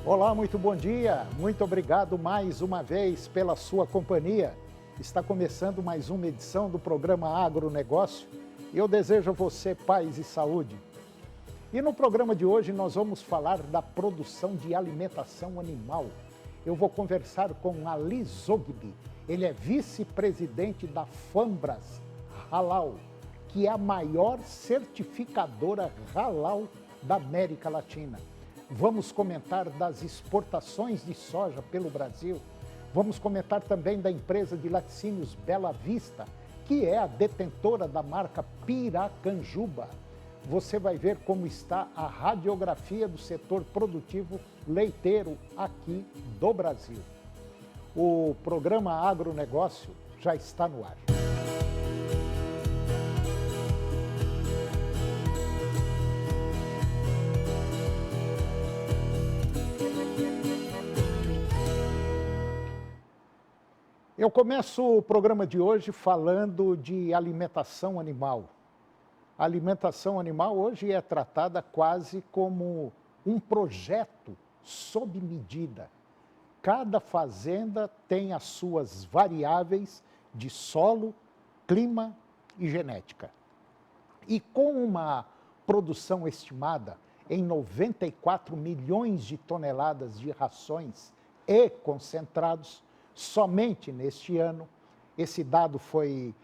Olá, muito bom dia. Muito obrigado mais uma vez pela sua companhia. Está começando mais uma edição do programa Agronegócio e eu desejo a você paz e saúde. E no programa de hoje nós vamos falar da produção de alimentação animal. Eu vou conversar com Ali Zogby. Ele é vice-presidente da Fambras Halal, que é a maior certificadora halal da América Latina. Vamos comentar das exportações de soja pelo Brasil. Vamos comentar também da empresa de laticínios Bela Vista, que é a detentora da marca Piracanjuba. Você vai ver como está a radiografia do setor produtivo leiteiro aqui do Brasil. O programa Agronegócio já está no ar. Eu começo o programa de hoje falando de alimentação animal. A alimentação animal hoje é tratada quase como um projeto sob medida. Cada fazenda tem as suas variáveis de solo, clima e genética. E com uma produção estimada em 94 milhões de toneladas de rações e concentrados, somente neste ano, esse dado foi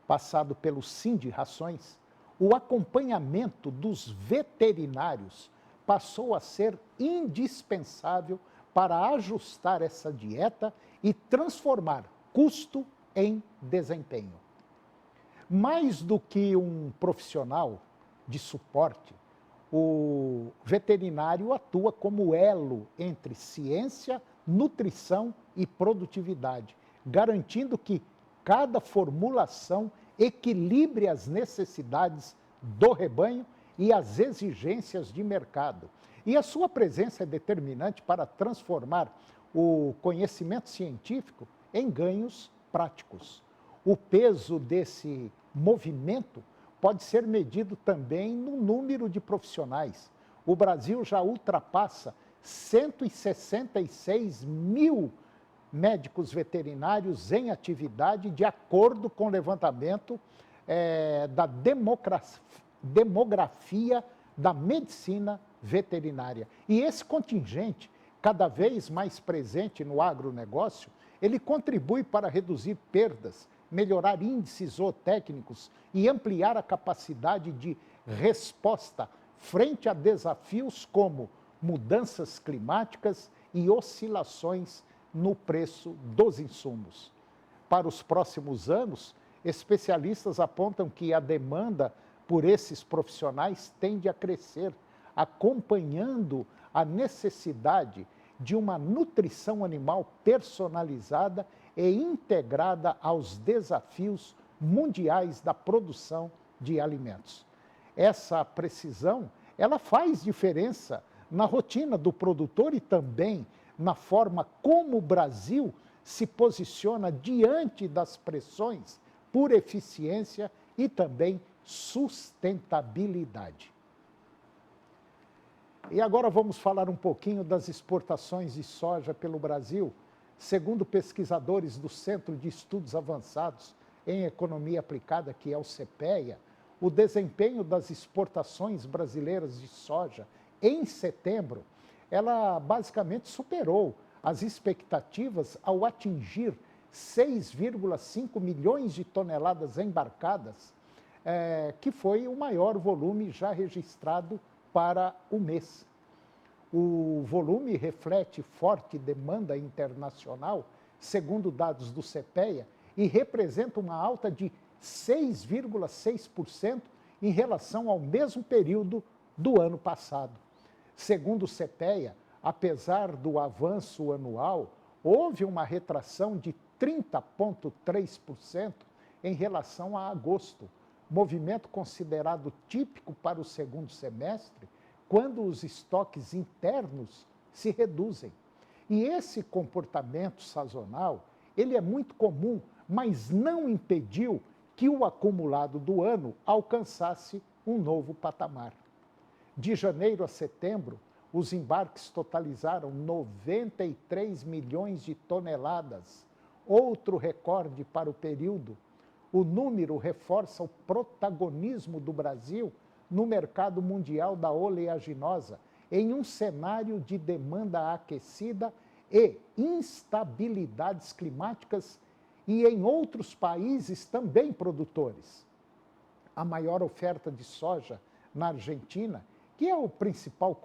passado pelo Sindicações, o acompanhamento dos veterinários passou a ser indispensável para ajustar essa dieta e transformar custo em desempenho. Mais do que um profissional de suporte, o veterinário atua como elo entre ciência, nutrição e produtividade, garantindo que cada formulação equilibre as necessidades do rebanho e as exigências de mercado. E a sua presença é determinante para transformar o conhecimento científico em ganhos práticos. O peso desse movimento pode ser medido também no número de profissionais. O Brasil já ultrapassa 166 mil médicos veterinários em atividade, de acordo com o levantamento da demografia da medicina veterinária. E esse contingente, cada vez mais presente no agronegócio, ele contribui para reduzir perdas, melhorar índices zootécnicos e ampliar a capacidade de resposta frente a desafios como mudanças climáticas e oscilações no preço dos insumos. Para os próximos anos, especialistas apontam que a demanda por esses profissionais tende a crescer, acompanhando a necessidade de uma nutrição animal personalizada e integrada aos desafios mundiais da produção de alimentos. Essa precisão, ela faz diferença na rotina do produtor e também na forma como o Brasil se posiciona diante das pressões por eficiência e também sustentabilidade. E agora vamos falar um pouquinho das exportações de soja pelo Brasil. Segundo pesquisadores do Centro de Estudos Avançados em Economia Aplicada, que é o CEPEA, o desempenho das exportações brasileiras de soja em setembro, ela basicamente superou as expectativas ao atingir 6,5 milhões de toneladas embarcadas, que foi o maior volume já registrado para o mês. O volume reflete forte demanda internacional, segundo dados do CEPEA, e representa uma alta de 6,6% em relação ao mesmo período do ano passado. Segundo o CEPEA, apesar do avanço anual, houve uma retração de 30,3% em relação a agosto, movimento considerado típico para o segundo semestre, quando os estoques internos se reduzem. E esse comportamento sazonal, ele é muito comum, mas não impediu que o acumulado do ano alcançasse um novo patamar. De janeiro a setembro, os embarques totalizaram 93 milhões de toneladas, outro recorde para o período. O número reforça o protagonismo do Brasil no mercado mundial da oleaginosa, em um cenário de demanda aquecida e instabilidades climáticas e em outros países também produtores. A maior oferta de soja na Argentina, que é o principal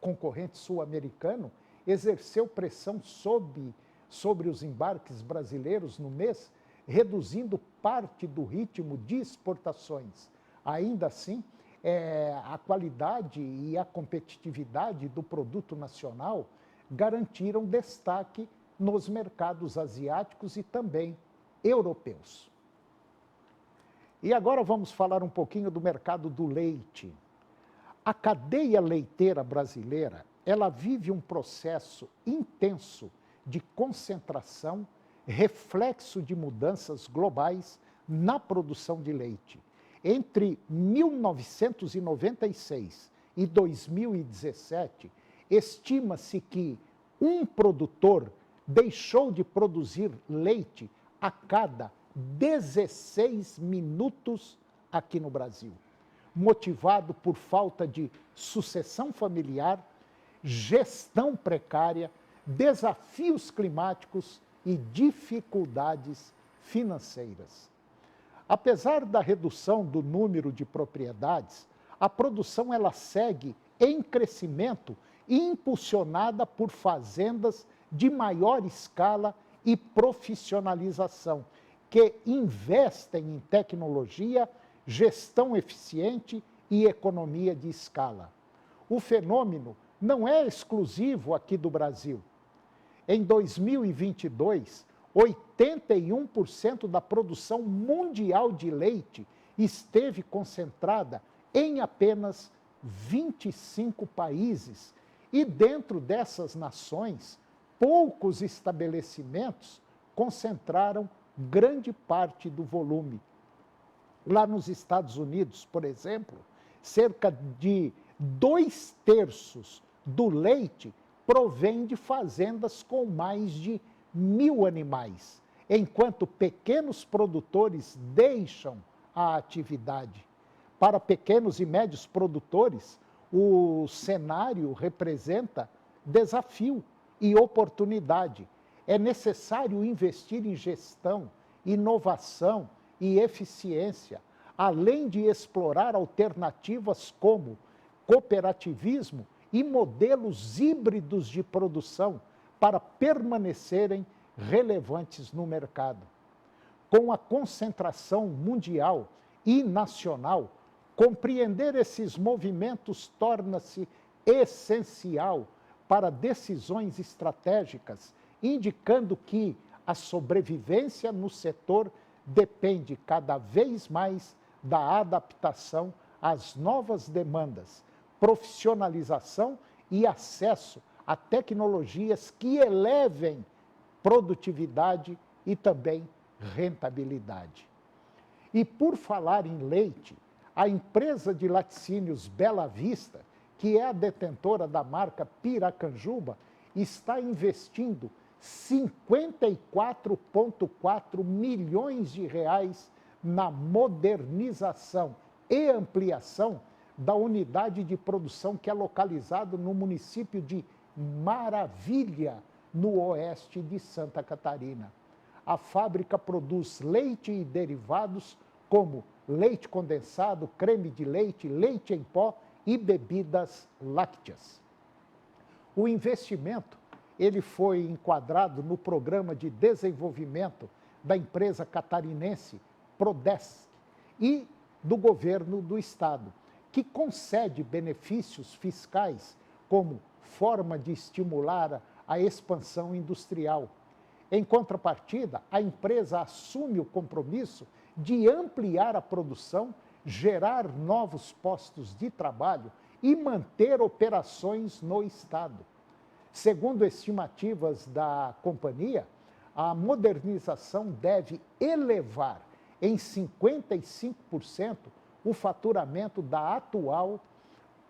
concorrente sul-americano, exerceu pressão sobre os embarques brasileiros no mês, reduzindo parte do ritmo de exportações. Ainda assim, a qualidade e a competitividade do produto nacional garantiram destaque nos mercados asiáticos e também europeus. E agora vamos falar um pouquinho do mercado do leite. A cadeia leiteira brasileira, ela vive um processo intenso de concentração, reflexo de mudanças globais na produção de leite. Entre 1996 e 2017, estima-se que um produtor deixou de produzir leite a cada 16 minutos aqui no Brasil, motivado por falta de sucessão familiar, gestão precária, desafios climáticos e dificuldades financeiras. Apesar da redução do número de propriedades, a produção ela segue em crescimento, impulsionada por fazendas de maior escala e profissionalização, que investem em tecnologia, gestão eficiente e economia de escala. O fenômeno não é exclusivo aqui do Brasil. Em 2022, 81% da produção mundial de leite esteve concentrada em apenas 25 países. E dentro dessas nações, poucos estabelecimentos concentraram grande parte do volume. Lá nos Estados Unidos, por exemplo, cerca de 2/3 do leite provém de fazendas com mais de 1.000 animais, enquanto pequenos produtores deixam a atividade. Para pequenos e médios produtores, o cenário representa desafio e oportunidade. É necessário investir em gestão, inovação e eficiência, além de explorar alternativas como cooperativismo e modelos híbridos de produção para permanecerem relevantes no mercado. Com a concentração mundial e nacional, compreender esses movimentos torna-se essencial para decisões estratégicas, indicando que a sobrevivência no setor depende cada vez mais da adaptação às novas demandas, profissionalização e acesso a tecnologias que elevem produtividade e também rentabilidade. E por falar em leite, a empresa de laticínios Bela Vista, que é a detentora da marca Piracanjuba, está investindo 54,4 milhões de reais na modernização e ampliação da unidade de produção que é localizada no município de Maravilha, no oeste de Santa Catarina. A fábrica produz leite e derivados como leite condensado, creme de leite, leite em pó e bebidas lácteas. O investimento ele foi enquadrado no programa de desenvolvimento da empresa catarinense Prodesc e do governo do estado, que concede benefícios fiscais como forma de estimular a expansão industrial. Em contrapartida, a empresa assume o compromisso de ampliar a produção, gerar novos postos de trabalho e manter operações no estado. Segundo estimativas da companhia, a modernização deve elevar em 55% o faturamento da atual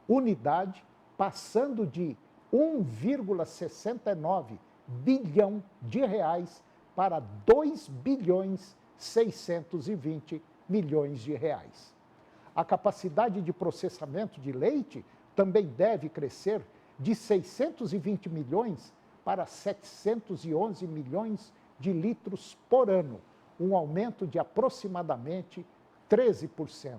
unidade, passando de 1,69 bilhão de reais para 2 bilhões 620 milhões de reais. A capacidade de processamento de leite também deve crescer de 620 milhões para 711 milhões de litros por ano, um aumento de aproximadamente 13%.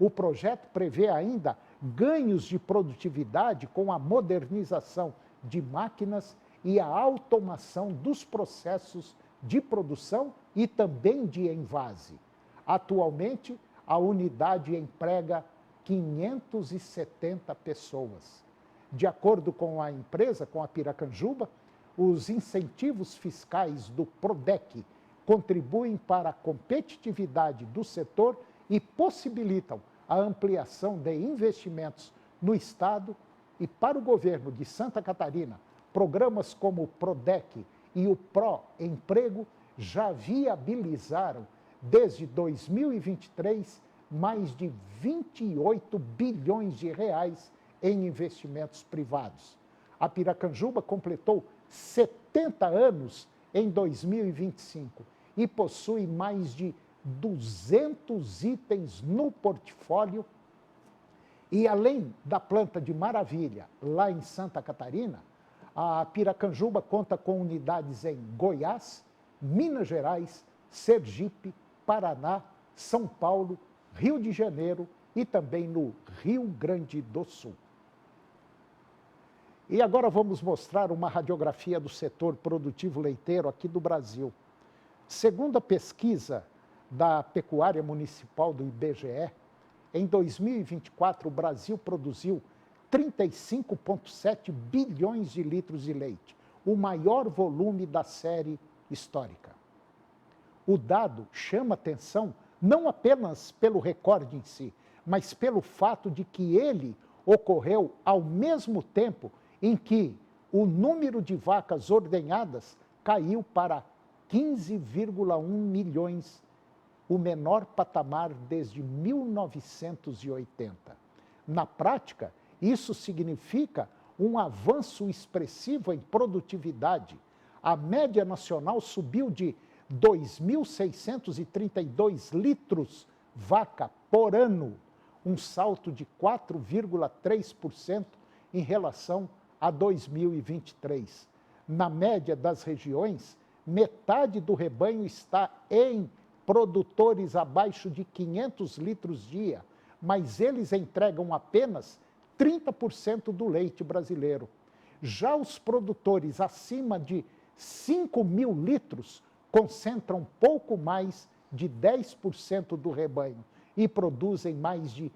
O projeto prevê ainda ganhos de produtividade com a modernização de máquinas e a automação dos processos de produção e também de envase. Atualmente, a unidade emprega 570 pessoas. De acordo com a empresa, com a Piracanjuba, os incentivos fiscais do PRODEC contribuem para a competitividade do setor e possibilitam a ampliação de investimentos no Estado. E para o governo de Santa Catarina, programas como o PRODEC e o PROEmprego já viabilizaram, desde 2023, mais de 28 bilhões de reais em investimentos privados. A Piracanjuba completou 70 anos em 2025 e possui mais de 200 itens no portfólio. E além da planta de Maravilha, lá em Santa Catarina, a Piracanjuba conta com unidades em Goiás, Minas Gerais, Sergipe, Paraná, São Paulo, Rio de Janeiro e também no Rio Grande do Sul. E agora vamos mostrar uma radiografia do setor produtivo leiteiro aqui do Brasil. Segundo a pesquisa da Pecuária Municipal do IBGE, em 2024 o Brasil produziu 35,7 bilhões de litros de leite, o maior volume da série histórica. O dado chama atenção não apenas pelo recorde em si, mas pelo fato de que ele ocorreu ao mesmo tempo em que o número de vacas ordenhadas caiu para 15,1 milhões, o menor patamar desde 1980. Na prática, isso significa um avanço expressivo em produtividade. A média nacional subiu de 2.632 litros vaca por ano, um salto de 4,3% em relação a 2023. Na média das regiões, metade do rebanho está em produtores abaixo de 500 litros dia, mas eles entregam apenas 30% do leite brasileiro. Já os produtores acima de 5.000 litros concentram pouco mais de 10% do rebanho e produzem mais de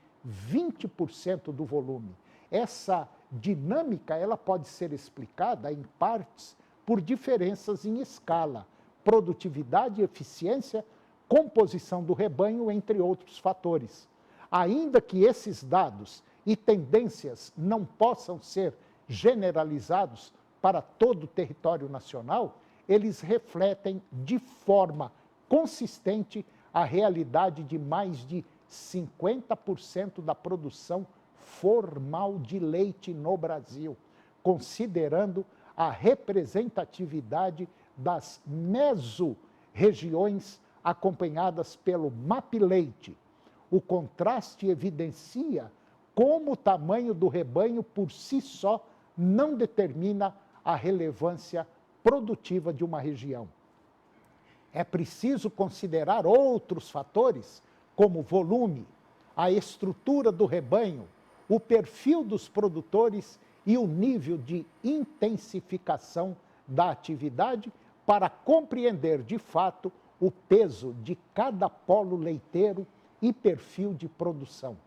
20% do volume. Essa dinâmica ela pode ser explicada, em partes, por diferenças em escala, produtividade, eficiência, composição do rebanho, entre outros fatores. Ainda que esses dados e tendências não possam ser generalizados para todo o território nacional, eles refletem de forma consistente a realidade de mais de 50% da produção formal de leite no Brasil, considerando a representatividade das mesorregiões acompanhadas pelo MapLeite. O contraste evidencia como o tamanho do rebanho por si só não determina a relevância produtiva de uma região. É preciso considerar outros fatores, como volume, a estrutura do rebanho, o perfil dos produtores e o nível de intensificação da atividade para compreender de fato o peso de cada polo leiteiro e perfil de produção.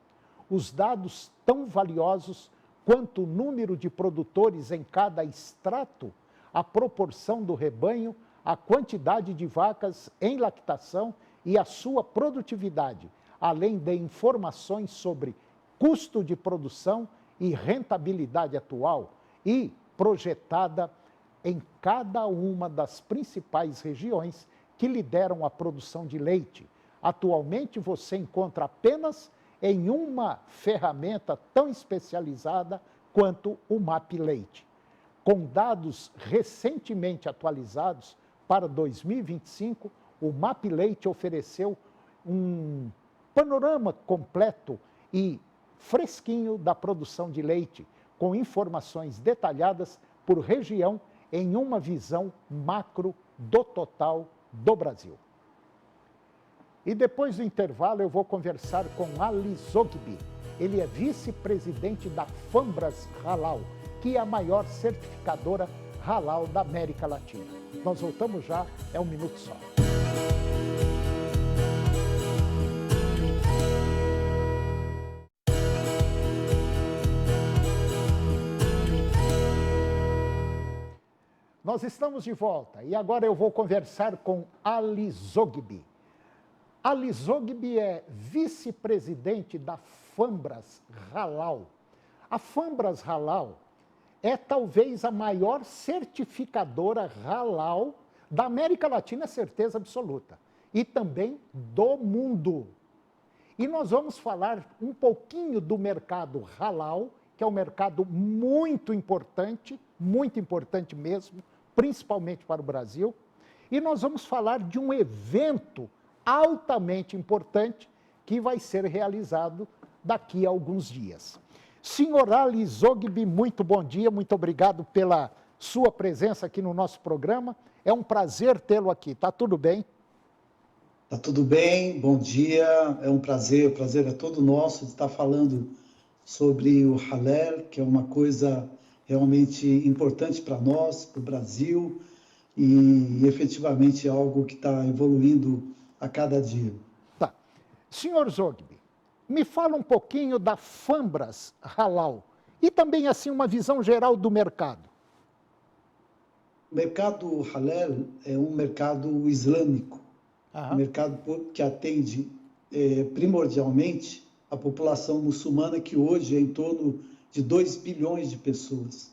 Os dados tão valiosos quanto o número de produtores em cada extrato, a proporção do rebanho, a quantidade de vacas em lactação e a sua produtividade, além de informações sobre custo de produção e rentabilidade atual e projetada em cada uma das principais regiões que lideram a produção de leite. Atualmente você encontra apenas em uma ferramenta tão especializada quanto o MAP Leite. Com dados recentemente atualizados para 2025, o MAP Leite ofereceu um panorama completo e fresquinho da produção de leite, com informações detalhadas por região em uma visão macro do total do Brasil. E depois do intervalo eu vou conversar com Ali Zogby. Ele é vice-presidente da Fambras Halal, que é a maior certificadora halal da América Latina. Nós voltamos já, é um minuto só. Nós estamos de volta e agora eu vou conversar com Ali Zogby. Ali Zogby é vice-presidente da Fambras Halal. A Fambras Halal é talvez a maior certificadora halal da América Latina, é certeza absoluta, e também do mundo. E nós vamos falar um pouquinho do mercado halal, que é um mercado muito importante mesmo, principalmente para o Brasil. E nós vamos falar de um evento altamente importante que vai ser realizado daqui a alguns dias. Senhor Ali Zogby, muito bom dia, muito obrigado pela sua presença aqui no nosso programa. É um prazer tê-lo aqui, tá tudo bem? Tá tudo bem, bom dia, é um prazer, o prazer é todo nosso de estar falando sobre o halal, que é uma coisa realmente importante para nós, para o Brasil, e efetivamente é algo que está evoluindo a cada dia. Tá. Senhor Zogby, me fala um pouquinho da Fambras Halal e também assim uma visão geral do mercado. O mercado halal é um mercado islâmico, um mercado que atende primordialmente a população muçulmana, que hoje é em torno de 2 bilhões de pessoas.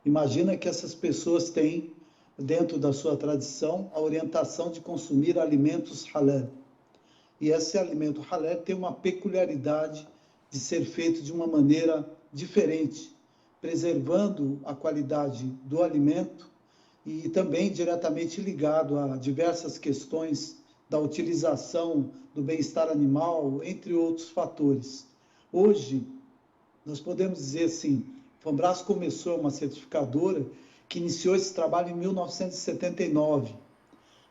Imagina que essas pessoas têm, dentro da sua tradição, a orientação de consumir alimentos halal. E esse alimento halal tem uma peculiaridade de ser feito de uma maneira diferente, preservando a qualidade do alimento e também diretamente ligado a diversas questões da utilização do bem-estar animal, entre outros fatores. Hoje, nós podemos dizer assim, a Fambras começou uma certificadora que iniciou esse trabalho em 1979.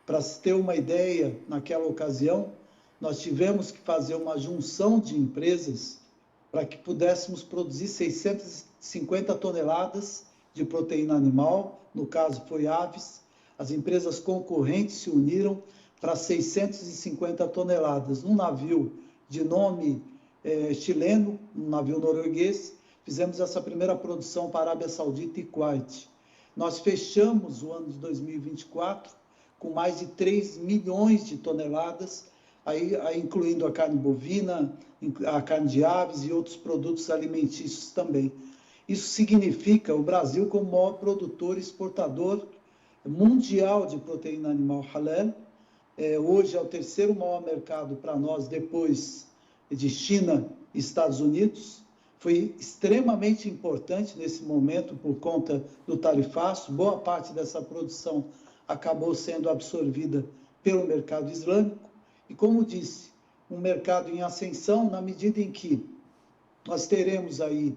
Para se ter uma ideia, naquela ocasião, nós tivemos que fazer uma junção de empresas para que pudéssemos produzir 650 toneladas de proteína animal, no caso foi aves. As empresas concorrentes se uniram para 650 toneladas. Num navio de nome chileno, um navio norueguês, fizemos essa primeira produção para a Arábia Saudita e Kuwait. Nós fechamos o ano de 2024 com mais de 3 milhões de toneladas, aí incluindo a carne bovina, a carne de aves e outros produtos alimentícios também. Isso significa o Brasil como maior produtor e exportador mundial de proteína animal halal. Hoje é o terceiro maior mercado para nós, depois de China e Estados Unidos. Foi extremamente importante nesse momento por conta do tarifaço. Boa parte dessa produção acabou sendo absorvida pelo mercado islâmico. E, como disse, um mercado em ascensão na medida em que nós teremos aí,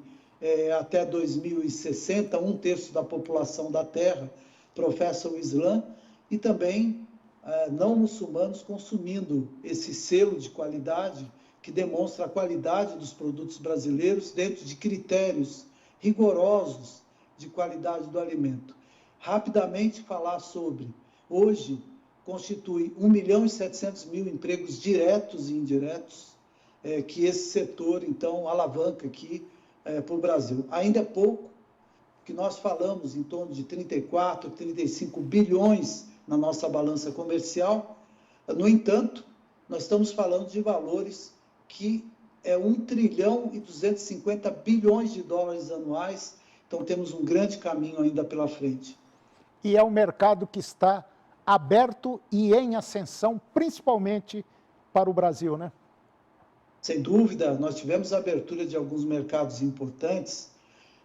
até 2060, 1/3 da população da Terra professa o Islã e também não muçulmanos consumindo esse selo de qualidade que demonstra a qualidade dos produtos brasileiros dentro de critérios rigorosos de qualidade do alimento. Rapidamente falar sobre, hoje, constitui 1.700.000 empregos diretos e indiretos, que esse setor, então, alavanca aqui para o Brasil. Ainda é pouco, que nós falamos em torno de 34, 35 bilhões na nossa balança comercial. No entanto, nós estamos falando de valores que é 1.250 bilhões de dólares anuais, então temos um grande caminho ainda pela frente. E é um mercado que está aberto e em ascensão, principalmente para o Brasil, né? Sem dúvida, nós tivemos a abertura de alguns mercados importantes,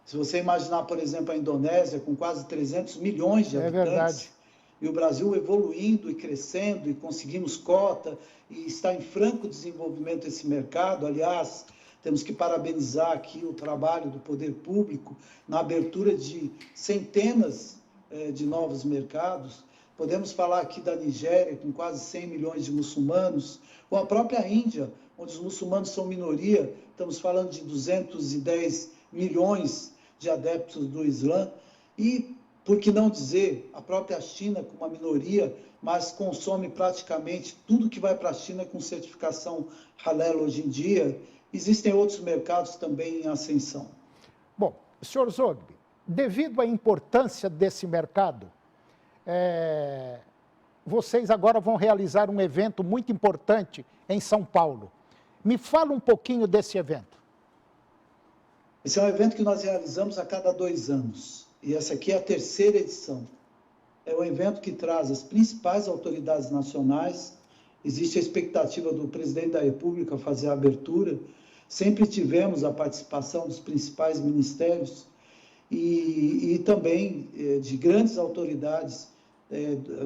Se você imaginar, por exemplo, a Indonésia, com quase 300 milhões de habitantes, verdade. E o Brasil evoluindo e crescendo, e conseguimos cota, e está em franco desenvolvimento esse mercado. Aliás, temos que parabenizar aqui o trabalho do poder público na abertura de centenas de novos mercados. Podemos falar aqui da Nigéria, com quase 100 milhões de muçulmanos, ou a própria Índia, onde os muçulmanos são minoria, estamos falando de 210 milhões de adeptos do Islã, e, por que não dizer, a própria China, com uma minoria, mas consome praticamente tudo que vai para a China com certificação halal hoje em dia. Existem outros mercados também em ascensão. Bom, senhor Zogby, devido à importância desse mercado, vocês agora vão realizar um evento muito importante em São Paulo. Me fala um pouquinho desse evento. Esse é um evento que nós realizamos a cada 2 anos. E essa aqui é a 3ª edição. É um evento que traz as principais autoridades nacionais. Existe a expectativa do presidente da República fazer a abertura. Sempre tivemos a participação dos principais ministérios e também de grandes autoridades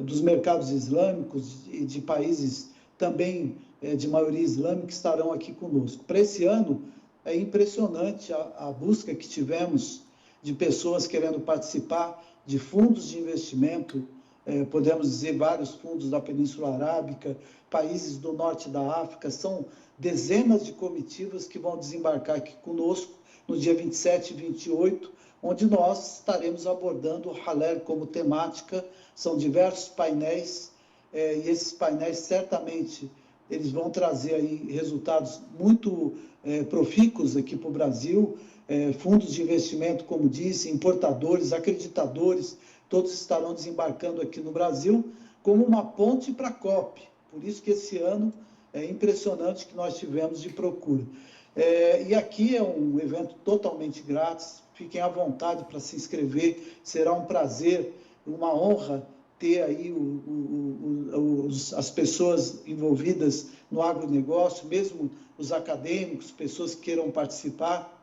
dos mercados islâmicos e de países também de maioria islâmica que estarão aqui conosco. Para esse ano, é impressionante a busca que tivemos de pessoas querendo participar, de fundos de investimento, podemos dizer vários fundos da Península Arábica, países do norte da África, são dezenas de comitivas que vão desembarcar aqui conosco no dia 27 e 28, onde nós estaremos abordando o halal como temática. São diversos painéis, e esses painéis certamente eles vão trazer aí resultados muito profícuos aqui para o Brasil, fundos de investimento, como disse, importadores, acreditadores, todos estarão desembarcando aqui no Brasil como uma ponte para a COP. Por isso que esse ano é impressionante que nós tivemos de procura. E aqui é um evento totalmente grátis, fiquem à vontade para se inscrever, será um prazer, uma honra ter aí as pessoas envolvidas no agronegócio, mesmo os acadêmicos, pessoas que queiram participar.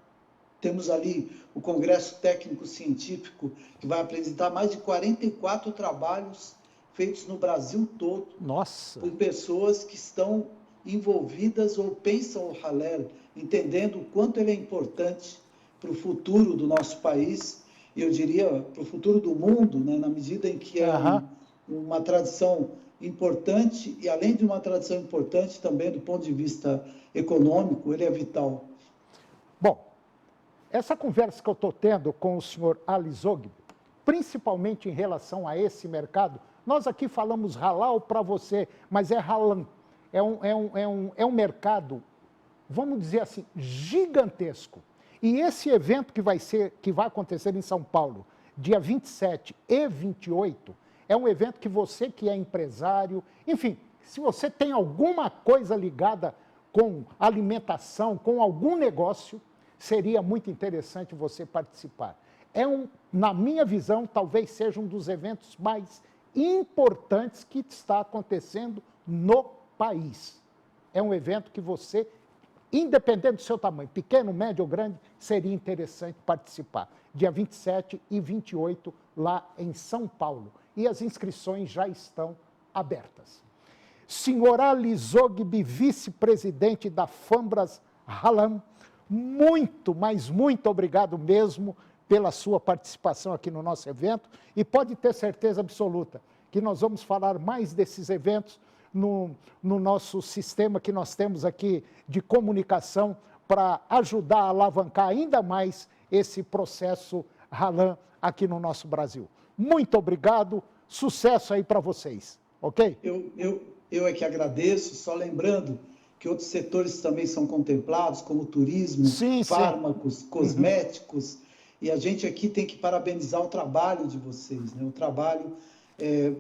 Temos ali o Congresso Técnico Científico, que vai apresentar mais de 44 trabalhos feitos no Brasil todo. Nossa! Por pessoas que estão envolvidas ou pensam o halal, entendendo o quanto ele é importante para o futuro do nosso país, e eu diria para o futuro do mundo, né, na medida em que é uma tradição importante, e além de uma tradição importante também do ponto de vista econômico, ele é vital. Bom, essa conversa que eu estou tendo com o senhor Ali Zogby, principalmente em relação a esse mercado, nós aqui falamos halal para você, mas é halam. É um mercado, vamos dizer assim, gigantesco. E esse evento que vai acontecer em São Paulo, dia 27 e 28, é um evento que você que é empresário, enfim, se você tem alguma coisa ligada com alimentação, com algum negócio, seria muito interessante você participar. Na minha visão, talvez seja um dos eventos mais importantes que está acontecendo no país. É um evento que você, independente do seu tamanho, pequeno, médio ou grande, seria interessante participar. Dia 27 e 28, lá em São Paulo. E as inscrições já estão abertas. Senhor Ali Zogby, vice-presidente da Fambras Halam, muito, mas muito obrigado mesmo pela sua participação aqui no nosso evento, e pode ter certeza absoluta que nós vamos falar mais desses eventos no nosso sistema que nós temos aqui de comunicação para ajudar a alavancar ainda mais esse processo halal aqui no nosso Brasil. Muito obrigado, sucesso aí para vocês, ok? Eu é que agradeço, só lembrando que outros setores também são contemplados, como turismo, fármacos, cosméticos, e a gente aqui tem que parabenizar o trabalho de vocês, né? O trabalho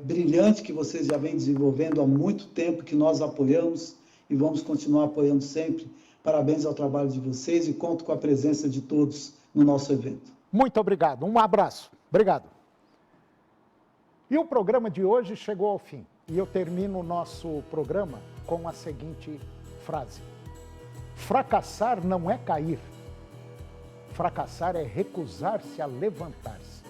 brilhante que vocês já vêm desenvolvendo há muito tempo, que nós apoiamos e vamos continuar apoiando sempre. Parabéns ao trabalho de vocês e conto com a presença de todos no nosso evento. Muito obrigado, um abraço. Obrigado. E o programa de hoje chegou ao fim. E eu termino o nosso programa com a seguinte frase: fracassar não é cair. fracassar é recusar-se a levantar-se.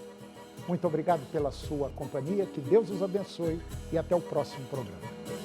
Muito obrigado pela sua companhia, que Deus os abençoe e até o próximo programa.